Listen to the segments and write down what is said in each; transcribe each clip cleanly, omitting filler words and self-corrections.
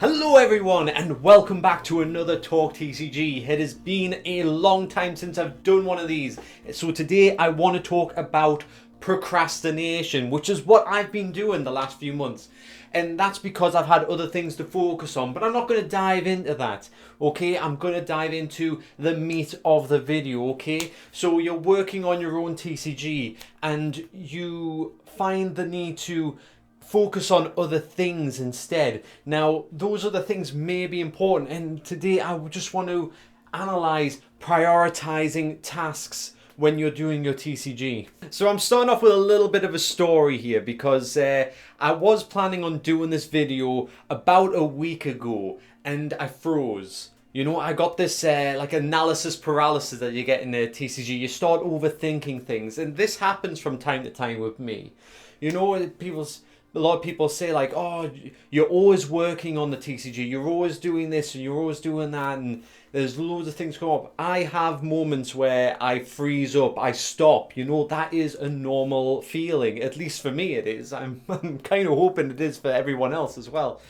Hello everyone and welcome back to another Talk TCG. It has been a long time since I've done one of these. So today I want to talk about procrastination, which is what I've been doing the last few months. And that's because I've had other things to focus on, but I'm not going to dive into that, okay? I'm going to dive into the meat of the video, okay? So you're working on your own TCG and you find the need to focus on other things instead. Now, those other things may be important, and today I just want to analyze prioritizing tasks when you're doing your TCG. So I'm starting off with a little bit of a story here because I was planning on doing this video about a week ago and I froze. You know, I got this like analysis paralysis that you get in a TCG. You start overthinking things, and this happens from time to time with me. You know, a lot of people say like, oh, you're always working on the TCG, you're always doing this and you're always doing that, and there's loads of things come up. I have moments where I freeze up, I stop. You know, that is a normal feeling. At least for me it is. I'm kind of hoping it is for everyone else as well.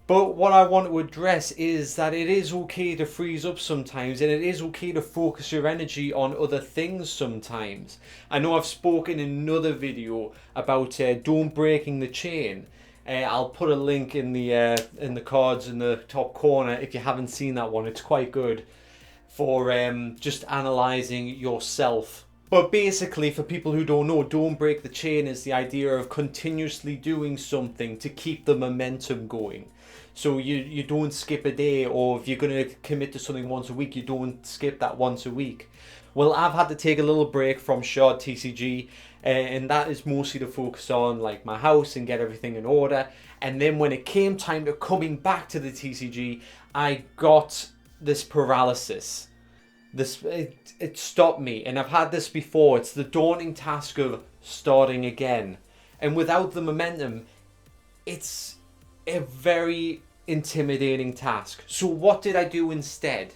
But what I want to address is that it is okay to freeze up sometimes, and it is okay to focus your energy on other things sometimes. I know I've spoken in another video about don't breaking the chain. I'll put a link in the cards in the top corner if you haven't seen that one. It's quite good for just analysing yourself. But basically, for people who don't know, don't break the chain is the idea of continuously doing something to keep the momentum going. So you don't skip a day, or if you're going to commit to something once a week, you don't skip that once a week. Well, I've had to take a little break from short TCG, and that is mostly to focus on like my house and get everything in order. And then when it came time to coming back to the TCG, I got this paralysis. It stopped me, and I've had this before. It's the daunting task of starting again, and without the momentum, it's a very intimidating task. So what did I do instead?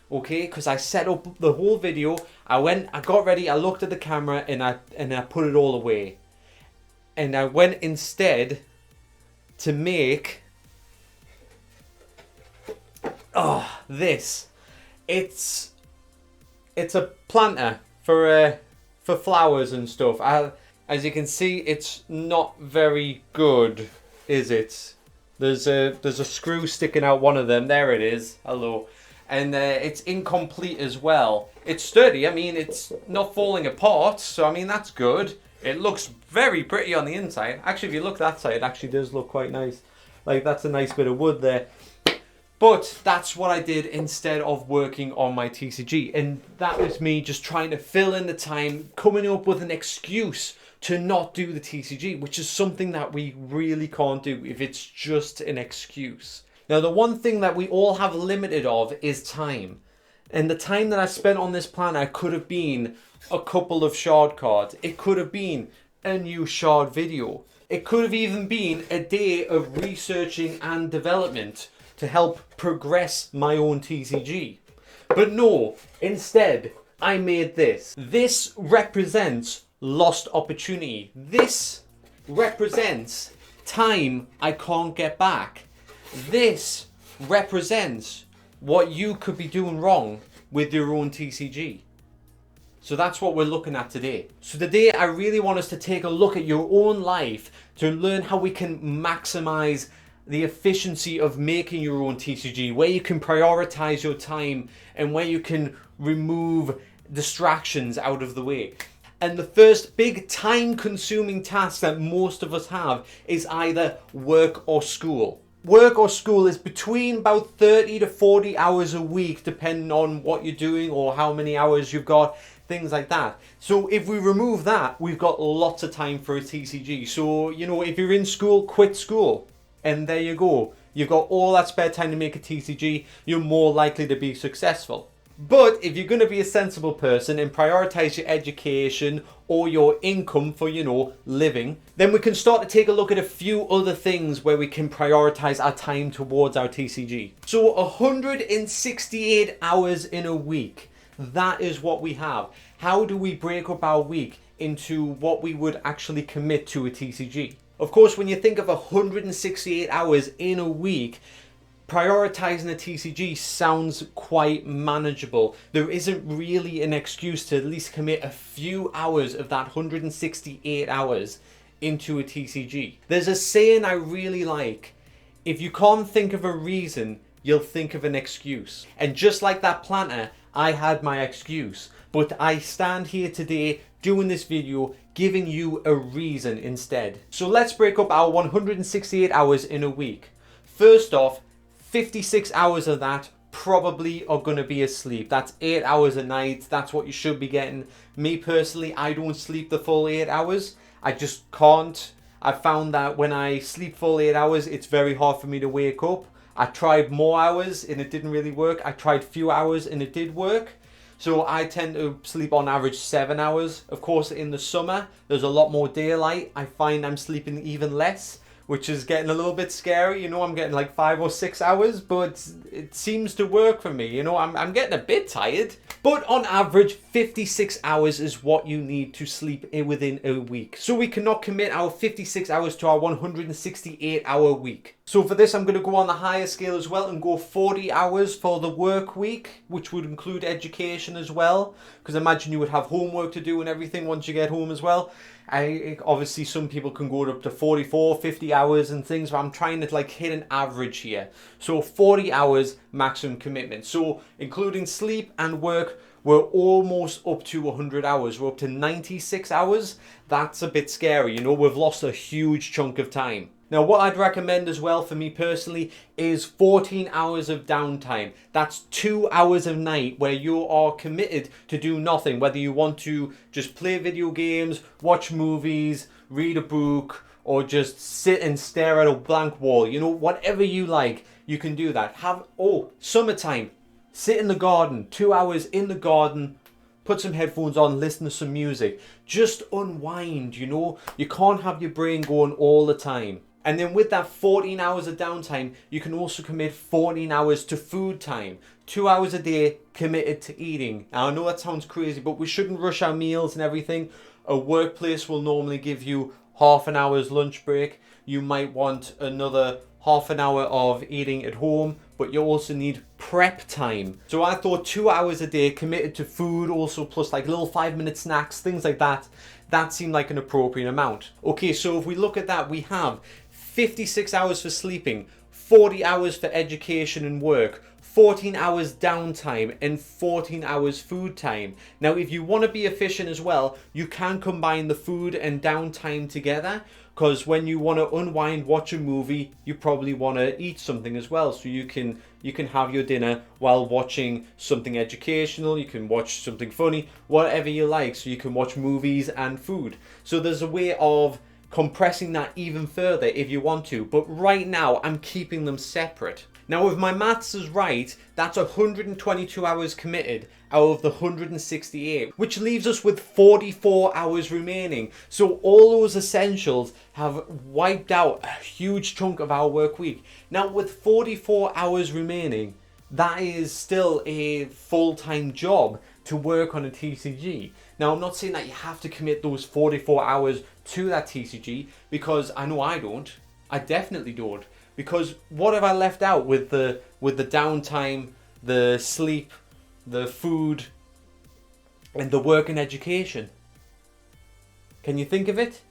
Okay, because I set up the whole video. I got ready, I looked at the camera, and I put it all away. And I went instead to make this. It's a planter for flowers and stuff. As you can see, it's not very good, is it? There's a screw sticking out one of them. There it is. Hello. And it's incomplete as well. It's sturdy. I mean, it's not falling apart. So, I mean, that's good. It looks very pretty on the inside. Actually, if you look that side, it actually does look quite nice. Like, that's a nice bit of wood there. But that's what I did instead of working on my TCG. And that was me just trying to fill in the time, coming up with an excuse to not do the TCG, which is something that we really can't do if it's just an excuse. Now, the one thing that we all have limited of is time. And the time that I spent on this planner could have been a couple of shard cards. It could have been a new shard video. It could have even been a day of researching and development to help progress my own TCG. But no, instead, I made this. This represents lost opportunity. This represents time I can't get back. This represents what you could be doing wrong with your own TCG. So that's what we're looking at today. So today I really want us to take a look at your own life to learn how we can maximize the efficiency of making your own TCG, where you can prioritize your time and where you can remove distractions out of the way. And the first big time-consuming task that most of us have is either work or school. Work or school is between about 30 to 40 hours a week, depending on what you're doing or how many hours you've got, things like that. So if we remove that, we've got lots of time for a TCG. So, you know, if you're in school, quit school. And there you go. You've got all that spare time to make a TCG. You're more likely to be successful. But if you're going to be a sensible person and prioritize your education or your income for, you know, living, then we can start to take a look at a few other things where we can prioritize our time towards our TCG. So 168 hours in a week. That is what we have. How do we break up our week into what we would actually commit to a TCG? Of course, when you think of 168 hours in a week, prioritizing a TCG sounds quite manageable. There isn't really an excuse to at least commit a few hours of that 168 hours into a TCG. There's a saying I really like: if you can't think of a reason, you'll think of an excuse. And just like that planner, I had my excuse. But I stand here today doing this video giving you a reason instead. So let's break up our 168 hours in a week. First off, 56 hours of that probably are going to be asleep. That's 8 hours a night. That's what you should be getting. Me personally, I don't sleep the full 8 hours. I just can't. I found that when I sleep full 8 hours, it's very hard for me to wake up. I tried more hours and it didn't really work. I tried few hours and it did work. So I tend to sleep on average 7 hours. Of course, in the summer, there's a lot more daylight. I find I'm sleeping even less, which is getting a little bit scary. You know, I'm getting like 5 or 6 hours, but it seems to work for me. You know, I'm getting a bit tired. But on average, 56 hours is what you need to sleep within a week. So we cannot commit our 56 hours to our 168 hour week. So for this, I'm going to go on the higher scale as well and go 40 hours for the work week, which would include education as well. Because imagine you would have homework to do and everything once you get home as well. Obviously some people can go up to 44, 50 hours and things, but I'm trying to like hit an average here. So 40 hours maximum commitment. So including sleep and work, we're almost up to 100 hours. We're up to 96 hours. That's a bit scary. You know, we've lost a huge chunk of time. Now, what I'd recommend as well for me personally is 14 hours of downtime. That's 2 hours of night where you are committed to do nothing. Whether you want to just play video games, watch movies, read a book, or just sit and stare at a blank wall. You know, whatever you like, you can do that. Summertime. Sit in the garden, 2 hours in the garden, put some headphones on, listen to some music. Just unwind, you know. You can't have your brain going all the time. And then with that 14 hours of downtime, you can also commit 14 hours to food time. 2 hours a day committed to eating. Now, I know that sounds crazy, but we shouldn't rush our meals and everything. A workplace will normally give you half an hour's lunch break. You might want another half an hour of eating at home, but you also need prep time. So I thought 2 hours a day committed to food, also plus like little 5-minute snacks, things like that. That seemed like an appropriate amount. Okay, so if we look at that, we have 56 hours for sleeping, 40 hours for education and work, 14 hours downtime, and 14 hours food time. Now, if you want to be efficient as well, you can combine the food and downtime together, because when you want to unwind, watch a movie, you probably want to eat something as well. So you can have your dinner while watching something educational, you can watch something funny, whatever you like. So you can watch movies and food. So there's a way of compressing that even further if you want to, but right now I'm keeping them separate. Now, if my maths is right, that's 122 hours committed out of the 168, which leaves us with 44 hours remaining. So all those essentials have wiped out a huge chunk of our work week. Now, with 44 hours remaining, that is still a full-time job to work on a TCG. Now, I'm not saying that you have to commit those 44 hours to that TCG, because I know I don't. I definitely don't. Because what have I left out with the downtime, the sleep, the food, and the work and education? Can you think of it?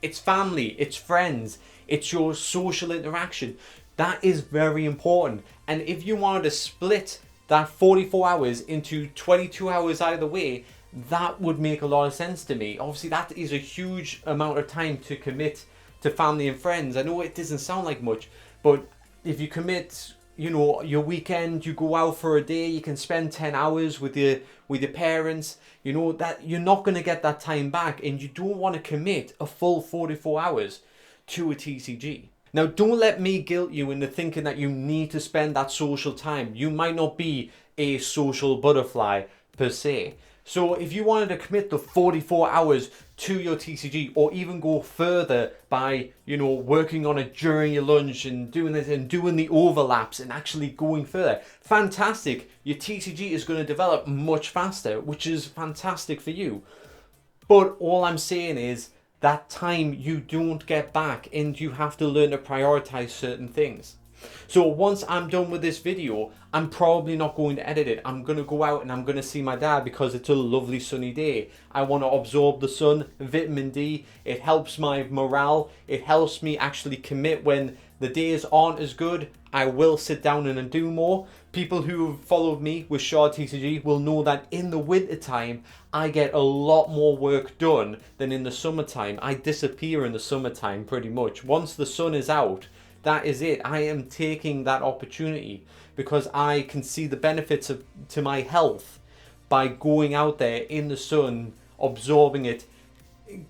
It's family, it's friends, it's your social interaction. That is very important. And if you wanted to split that 44 hours into 22 hours either way, that would make a lot of sense to me. Obviously, that is a huge amount of time to commit to family and friends. I know it doesn't sound like much, but if you commit, you know, your weekend, you go out for a day, you can spend 10 hours with your parents, you know, that you're not going to get that time back, and you don't want to commit a full 44 hours to a TCG. Now, don't let me guilt you into thinking that you need to spend that social time. You might not be a social butterfly per se. So if you wanted to commit the 44 hours to your TCG, or even go further by, you know, working on it during your lunch and doing this and doing the overlaps and actually going further, fantastic. Your TCG is going to develop much faster, which is fantastic for you. But all I'm saying is that time you don't get back, and you have to learn to prioritize certain things. So once I'm done with this video, I'm probably not going to edit it. I'm going to go out and I'm going to see my dad because it's a lovely sunny day. I want to absorb the sun, vitamin D. It helps my morale. It helps me actually commit when the days aren't as good. I will sit down and do more. People who have followed me with Shard TCG will know that in the winter time, I get a lot more work done than in the summertime. I disappear in the summertime pretty much. Once the sun is out, that is it. I am taking that opportunity because I can see the benefits to my health by going out there in the sun, absorbing it,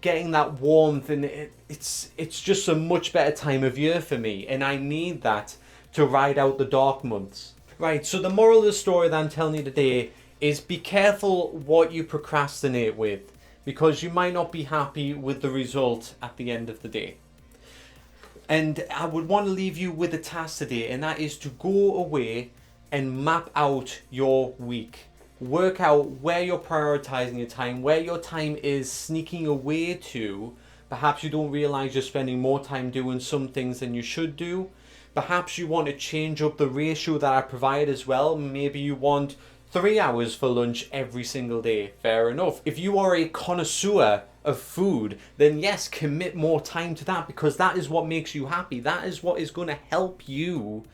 getting that warmth, and it's just a much better time of year for me, and I need that to ride out the dark months. Right, so the moral of the story that I'm telling you today is be careful what you procrastinate with, because you might not be happy with the result at the end of the day. And I would want to leave you with a task today, and that is to go away and map out your week. Work out where you're prioritizing your time, where your time is sneaking away to. Perhaps you don't realize you're spending more time doing some things than you should do. Perhaps you want to change up the ratio that I provide as well. Maybe you want 3 hours for lunch every single day. Fair enough. If you are a connoisseur of food, then yes, commit more time to that, because that is what makes you happy. That is what is going to help you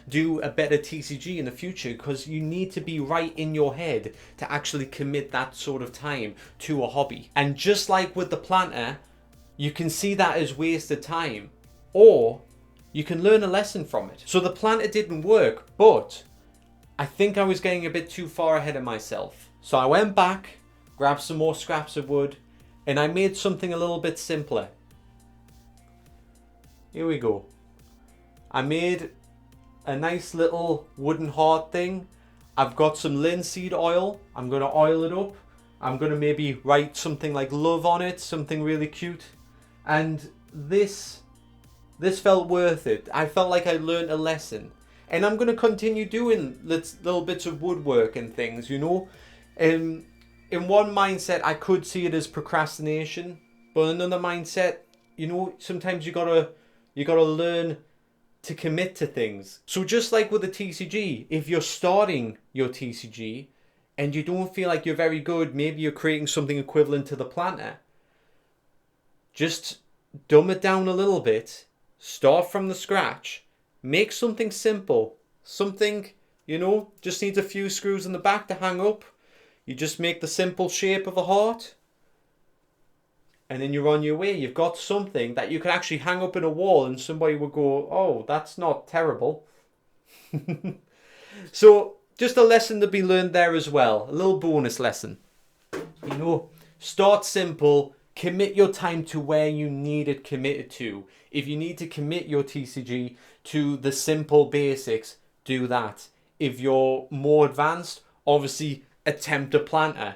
do a better TCG in the future, because you need to be right in your head to actually commit that sort of time to a hobby. And just like with the planter, you can see that as wasted time, or you can learn a lesson from it. So the planter didn't work, but I think I was getting a bit too far ahead of myself. So I went back, grabbed some more scraps of wood, and I made something a little bit simpler. Here we go. I made a nice little wooden heart thing. I've got some linseed oil. I'm going to oil it up. I'm going to maybe write something like love on it, something really cute. And this felt worth it. I felt like I learned a lesson. And I'm going to continue doing little bits of woodwork and things, you know. In one mindset, I could see it as procrastination, but another mindset, you know, sometimes you gotta learn to commit to things. So just like with the TCG, if you're starting your TCG and you don't feel like you're very good, maybe you're creating something equivalent to the planter. Just dumb it down a little bit, start from the scratch, make something simple, something, you know, just needs a few screws in the back to hang up. You just make the simple shape of a heart, and then you're on your way. You've got something that you can actually hang up in a wall and somebody will go, oh, that's not terrible. So just a lesson to be learned there as well. A little bonus lesson. You know, start simple, commit your time to where you need it committed to. If you need to commit your TCG to the simple basics, do that. If you're more advanced, obviously attempt a planter,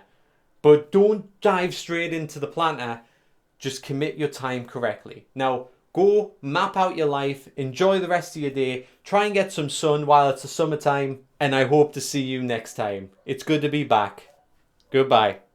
but don't dive straight into the planter. Just commit your time correctly. Now go map out your life, enjoy the rest of your day, try and get some sun while it's the summertime, and I hope to see you next time. It's good to be back. Goodbye.